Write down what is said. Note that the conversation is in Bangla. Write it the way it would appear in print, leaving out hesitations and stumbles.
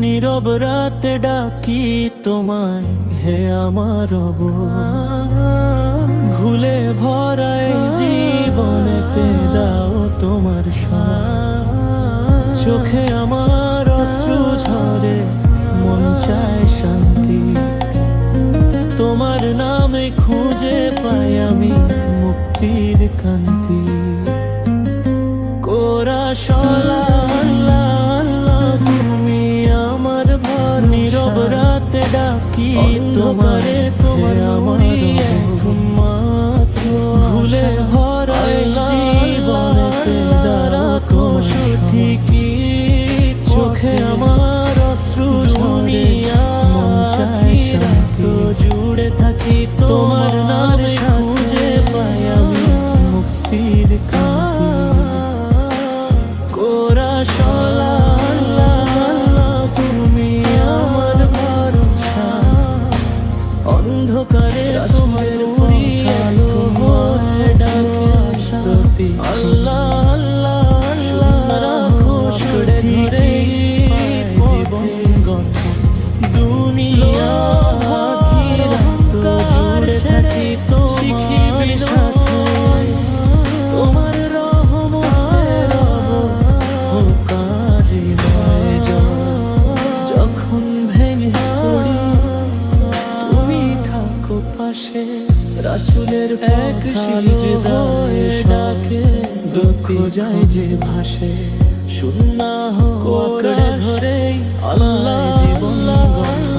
নীরব রাতে ডাকি তোমায়, হে আমার ভুলে ভরাই জীবনেতে দাও তোমার চোখে আমার অশ্রু ঝরে, মন চায় শান্তি। তোমার নামে খুঁজে পাই আমি মুক্তির কান্তি। কোরা শলা নীরব রাতে ডাকি তোমারে, তোমার একমাত্র ভুলে ভরাই জীবনেতে রাখো ঠিকই। চোখে আমার অশ্রু ঝরে, মন চায় শান্তি। জুড়ে থাকি তোমার নামে খুঁজে পাই আমি মুক্তির কান্তি। কোরা শলা অন্ধকারে তোমার আলো ডাকে শান্তি। আল্লাহ আল্লাহ রাখো ধরে জীবন গঠন দুনিয়া জুড়ে থাকি তোমার সাথে। তোমার রহমতের হোকারি যখন ভেঙে পড়ি তুমি থাকো পাশে। রাসূলের এক সিজদায় ডাকে দুঃখ যায় যে ভাসে। সুন্নাহ আঁকড়ে ধরে আল্লাহ জীবন গঠন